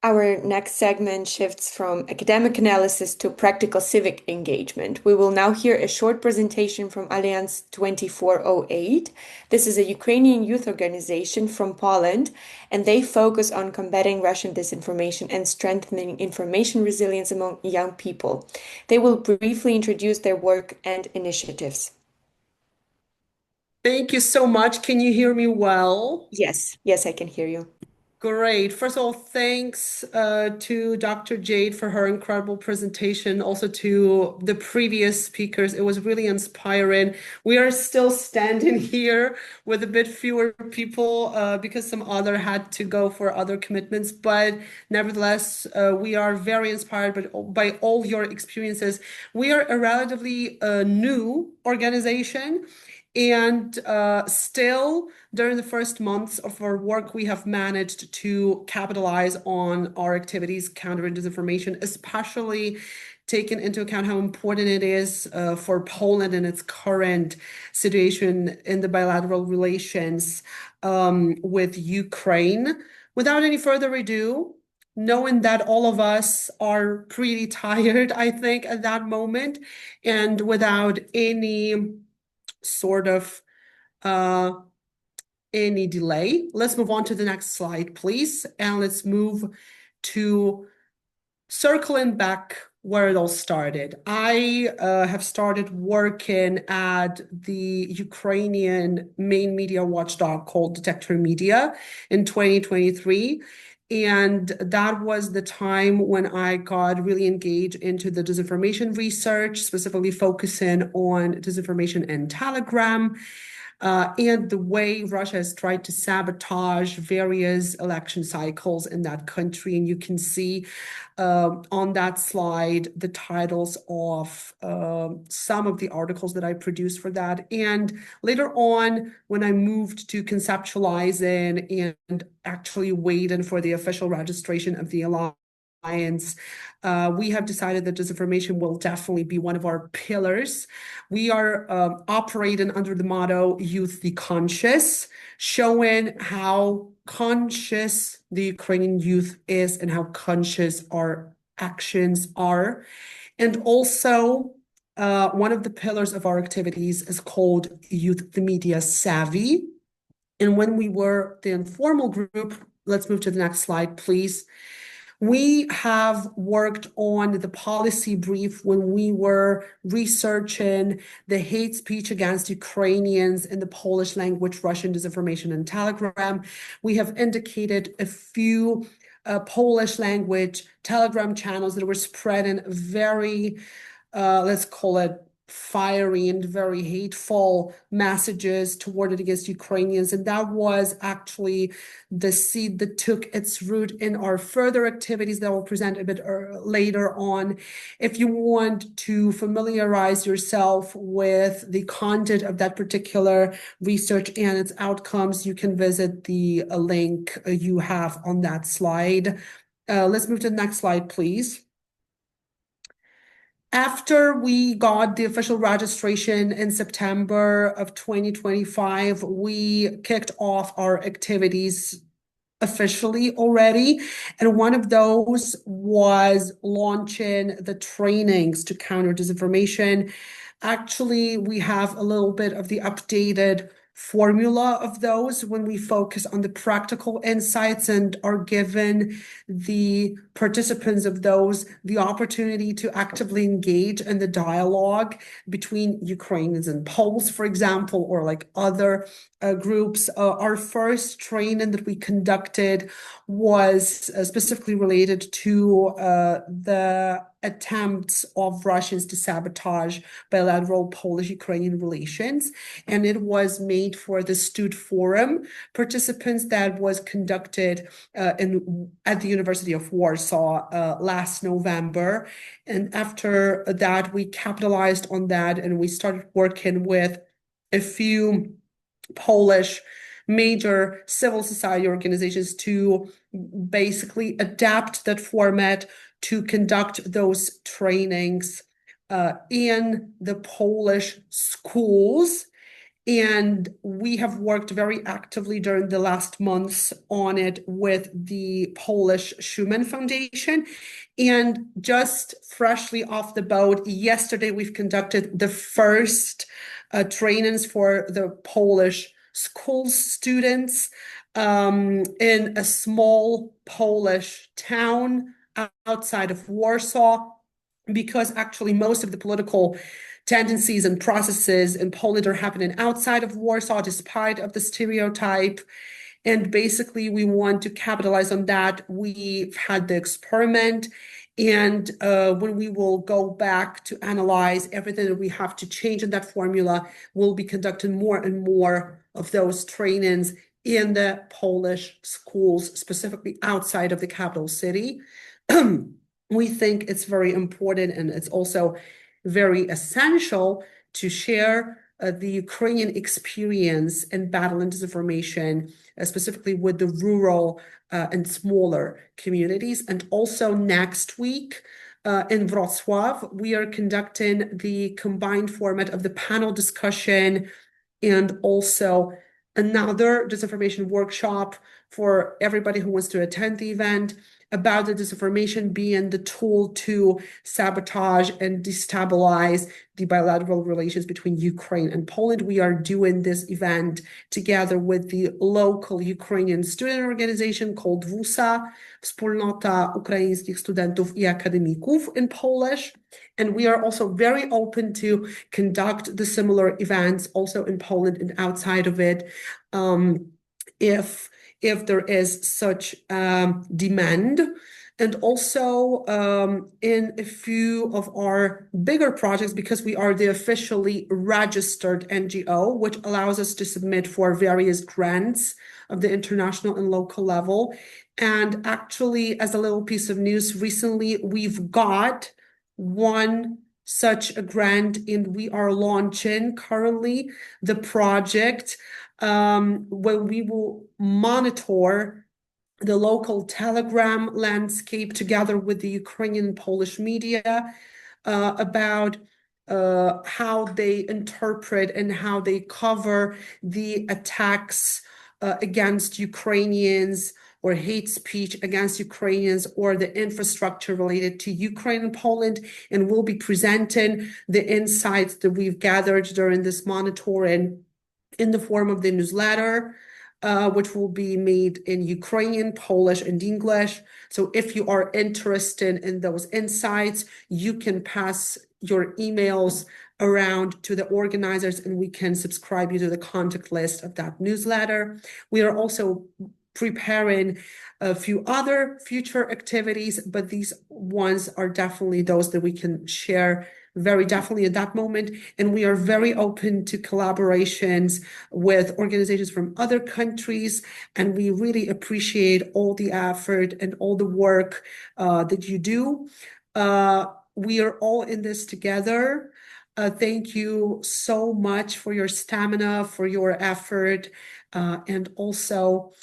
Our next segment shifts from academic analysis to practical civic engagement. We will now hear a short presentation from Alliance 2408. This is a Ukrainian youth organization from Poland, and they focus on combating Russian disinformation and strengthening information resilience among young people. They will briefly introduce their work and initiatives. Thank you so much. Can you hear me well? Yes, I can hear you. Great. First of all, thanks to Dr. Jade for her incredible presentation. Also to the previous speakers. It was really inspiring. We are still standing here with a bit fewer people because some other had to go for other commitments. But nevertheless, we are very inspired by all your experiences. We are a relatively new organization. And still, during the first months of our work, we have managed to capitalize on our activities countering disinformation, especially taking into account how important it is for Poland and its current situation in the bilateral relations with Ukraine. Without any further ado, knowing that all of us are pretty tired, I think, at that moment, and without any sort of any delay. Let's move on to the next slide, please. And let's move to circling back where it all started. I have started working at the Ukrainian main media watchdog called Detector Media in 2023. And that was the time when I got really engaged into the disinformation research, specifically focusing on disinformation and Telegram. and the way Russia has tried to sabotage various election cycles in that country. And you can see on that slide the titles of some of the articles that I produced for that. And later on, when I moved to conceptualizing and actually waiting for the official registration of the alliance, we have decided that disinformation will definitely be one of our pillars. We are operating under the motto Youth the Conscious, showing how conscious the Ukrainian youth is and how conscious our actions are. And also, one of the pillars of our activities is called Youth the Media Savvy. And when we were the informal group, let's move to the next slide, please. We have worked on the policy brief when we were researching the hate speech against Ukrainians in the Polish language, Russian disinformation, and Telegram. We have indicated a few Polish language Telegram channels that were spreading very, let's call it, fiery and very hateful messages toward it against Ukrainians. And that was actually the seed that took its root in our further activities that I will present a bit later on. If you want to familiarize yourself with the content of that particular research and its outcomes, you can visit the link you have on that slide. Let's move to the next slide, please. After we got the official registration in September of 2025, we kicked off our activities officially already. And one of those was launching the trainings to counter disinformation. Actually, we have a little bit of the updated formula of those when we focus on the practical insights and are given the participants of those the opportunity to actively engage in the dialogue between Ukrainians and Poles, for example, or like other groups. Our first training that we conducted was specifically related to the attempts of Russians to sabotage bilateral Polish-Ukrainian relations. And it was made for the Stud Forum participants that was conducted at the University of Warsaw last November. And after that, we capitalized on that and we started working with a few Polish major civil society organizations to basically adapt that format to conduct those trainings in the Polish schools. And we have worked very actively during the last months on it with the Polish Schumann Foundation. And just freshly off the boat, yesterday we've conducted the first trainings for the Polish school students in a small Polish town outside of Warsaw, because actually most of the political tendencies and processes in Poland are happening outside of Warsaw, despite of the stereotype. And basically, we want to capitalize on that. We've had the experiment, and when we will go back to analyze everything that we have to change in that formula, we'll be conducting more and more of those trainings in the Polish schools, specifically outside of the capital city. We think it's very important, and it's also very essential to share the Ukrainian experience in battling disinformation, specifically with the rural and smaller communities. And also next week in Wrocław, we are conducting the combined format of the panel discussion and also another disinformation workshop for everybody who wants to attend the event, about the disinformation being the tool to sabotage and destabilize the bilateral relations between Ukraine and Poland. We are doing this event together with the local Ukrainian student organization called WUSA, Wspólnota Ukraińskich Studentów I Akademików in Polish. And we are also very open to conduct the similar events also in Poland and outside of it, if there is such demand. and also in a few of our bigger projects, because we are the officially registered NGO, which allows us to submit for various grants of the international and local level. And actually, as a little piece of news, recently we've got one such a grant, and we are launching currently the project where we will monitor the local Telegram landscape together with the Ukrainian and Polish media about how they interpret and how they cover the attacks against Ukrainians or hate speech against Ukrainians or the infrastructure related to Ukraine and Poland. And we'll be presenting the insights that we've gathered during this monitoring in the form of the newsletter, which will be made in Ukrainian, Polish, and English. So if you are interested in those insights, you can pass your emails around to the organizers and we can subscribe you to the contact list of that newsletter. We are also preparing a few other future activities, but these ones are definitely those that we can share very definitely at that moment. And we are very open to collaborations with organizations from other countries. And we really appreciate all the effort and all the work that you do. We are all in this together. Thank you so much for your stamina, for your effort. And also,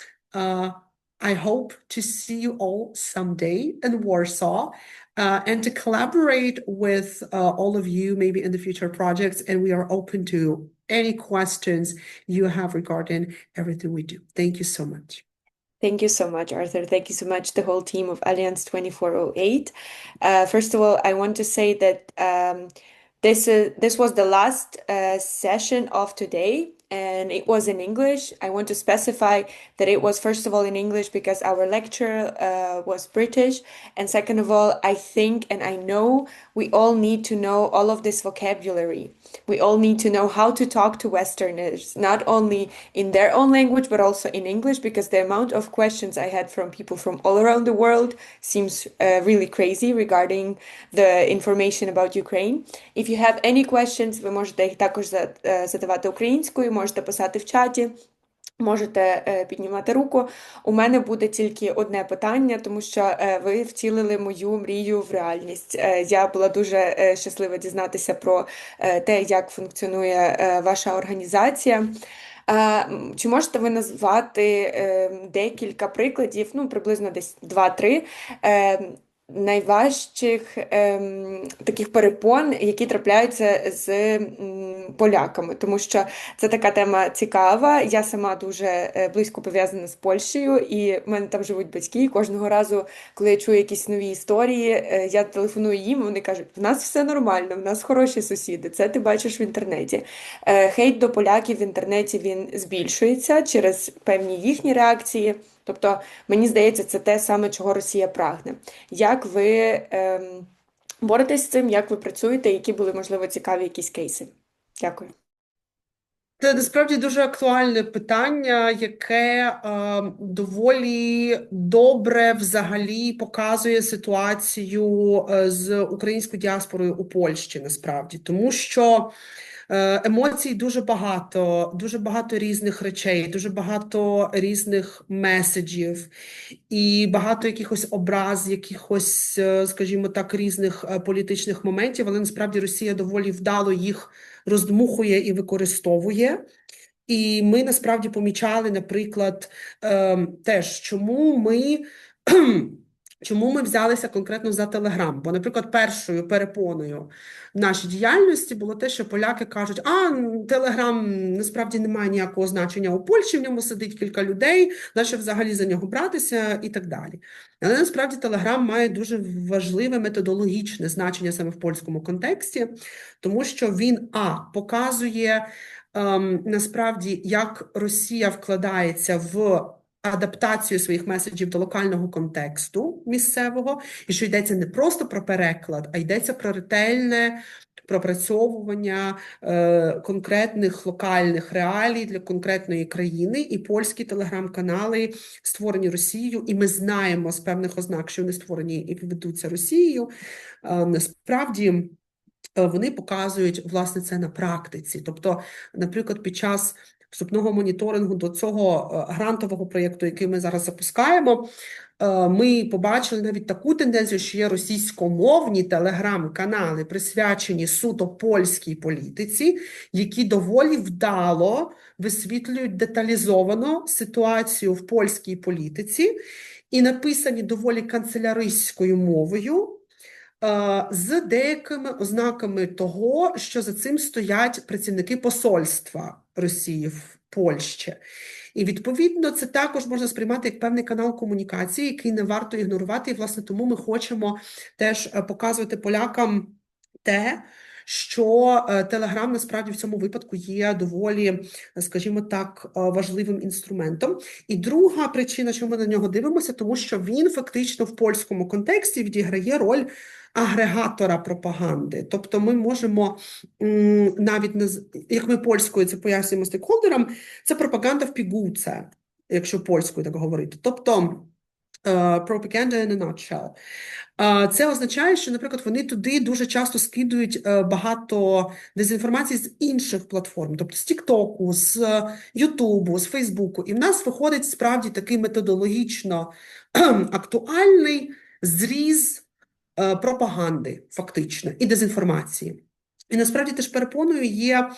I hope to see you all someday in Warsaw. And to collaborate with all of you, maybe in the future projects, and we are open to any questions you have regarding everything we do. Thank you so much. Thank you so much, Arthur. Thank you so much, the whole team of Alliance 2408. First of all, I want to say that this was the last session of today, and it was in English. I want to specify that it was, first of all, in English because our lecturer was British. And second of all, I think and I know we all need to know all of this vocabulary. We all need to know how to talk to Westerners, not only in their own language, but also in English, because the amount of questions I had from people from all around the world seems really crazy regarding the information about Ukraine. If you have any questions, ви можете їх також задавати українською, можете писати в чаті. Можете піднімати руку. У мене буде тільки одне питання, тому що ви втілили мою мрію в реальність. Я була дуже щаслива дізнатися про те, як функціонує ваша організація. Чи можете ви назвати декілька прикладів, ну, приблизно десь 2-3, найважчих таких перепон, які трапляються з поляками, тому що це така тема цікава. Я сама дуже близько пов'язана з Польщею, і в мене там живуть батьки. І кожного разу, коли я чую якісь нові історії, я телефоную їм, вони кажуть, в нас все нормально, в нас хороші сусіди, це ти бачиш в інтернеті. Хейт до поляків в інтернеті, він збільшується через певні їхні реакції. Тобто, мені здається, це те саме, чого Росія прагне. Як ви боретесь з цим, як ви працюєте, які були, можливо, цікаві якісь кейси? Дякую. Це насправді дуже актуальне питання, яке доволі добре взагалі показує ситуацію з українською діаспорою у Польщі, насправді. Тому що емоцій дуже багато різних речей, дуже багато різних меседжів і багато якихось образ, якихось, скажімо так, різних політичних моментів, але насправді Росія доволі вдало їх роздмухує і використовує. І ми насправді помічали, наприклад, теж, чому ми взялися конкретно за Телеграм? Бо, наприклад, першою перепоною в нашій діяльності було те, що поляки кажуть, Телеграм насправді не має ніякого значення у Польщі, в ньому сидить кілька людей, нащо взагалі за нього братися і так далі. Але насправді Телеграм має дуже важливе методологічне значення саме в польському контексті, тому що він, показує насправді, як Росія вкладається в адаптацію своїх меседжів до локального контексту місцевого, і що йдеться не просто про переклад, а йдеться про ретельне пропрацьовування конкретних локальних реалій для конкретної країни. І польські телеграм-канали створені Росією, і ми знаємо з певних ознак, що вони створені і ведуться Росією. Насправді вони показують, власне, це на практиці. Тобто, наприклад, під час вступного моніторингу до цього грантового проєкту, який ми зараз запускаємо, ми побачили навіть таку тенденцію, що є російськомовні телеграм-канали, присвячені суто польській політиці, які доволі вдало висвітлюють деталізовано ситуацію в польській політиці і написані доволі канцеляристською мовою, з деякими ознаками того, що за цим стоять працівники посольства Росії в Польщі. І, відповідно, це також можна сприймати як певний канал комунікації, який не варто ігнорувати. І, власне, тому ми хочемо теж показувати полякам те, що Телеграм, насправді, в цьому випадку є доволі, скажімо так, важливим інструментом. І друга причина, чому ми на нього дивимося, тому що він фактично в польському контексті відіграє роль агрегатора пропаганди. Тобто ми можемо навіть, як ми польською це пояснюємо стейкхолдерам, це пропаганда в пігулці, якщо польською так говорити. Тобто propaganda in a nutshell. Це означає, що, наприклад, вони туди дуже часто скидують багато дезінформації з інших платформ, тобто з Тіктоку, з Ютубу, з Фейсбуку. І в нас виходить справді такий методологічно актуальний зріз пропаганди, фактично, і дезінформації. І насправді теж перепоною є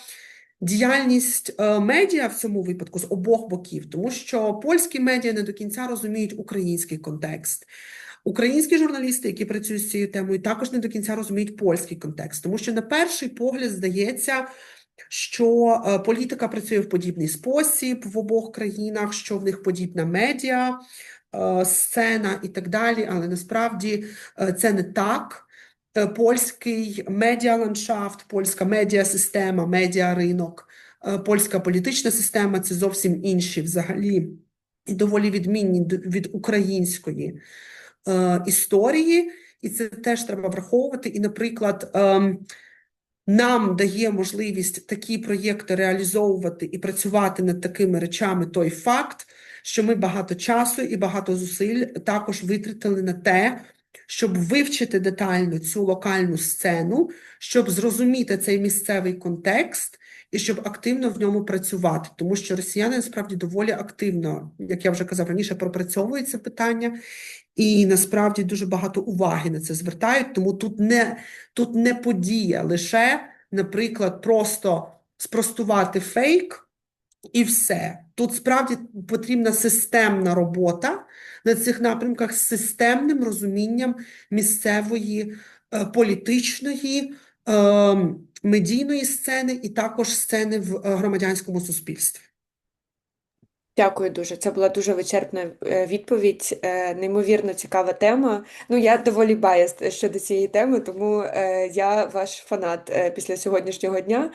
діяльність медіа в цьому випадку з обох боків, тому що польські медіа не до кінця розуміють український контекст. Українські журналісти, які працюють з цією темою, також не до кінця розуміють польський контекст, тому що на перший погляд здається, що політика працює в подібний спосіб в обох країнах, що в них подібна медіа, сцена і так далі, але насправді це не так. Польський медіаландшафт, польська медіасистема, медіаринок, польська політична система – це зовсім інші взагалі і доволі відмінні від української історії, і це теж треба враховувати. І, наприклад, нам дає можливість такі проєкти реалізовувати і працювати над такими речами той факт, що ми багато часу і багато зусиль також витратили на те, щоб вивчити детально цю локальну сцену, щоб зрозуміти цей місцевий контекст і щоб активно в ньому працювати. Тому що росіяни, насправді, доволі активно, як я вже казав раніше, пропрацьовують це питання і, насправді, дуже багато уваги на це звертають. Тому тут не подія лише, наприклад, просто спростувати фейк і все. Тут справді потрібна системна робота на цих напрямках з системним розумінням місцевої політичної, медійної сцени і також сцени в громадянському суспільстві. Дякую дуже. Це була дуже вичерпна відповідь, неймовірно цікава тема. Ну, я доволі biased щодо цієї теми, тому я ваш фанат після сьогоднішнього дня.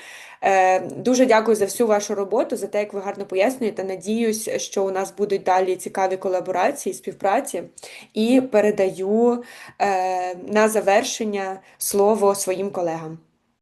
Дуже дякую за всю вашу роботу, за те, як ви гарно пояснюєте. Надіюсь, що у нас будуть далі цікаві колаборації, співпраці. І передаю на завершення слово своїм колегам.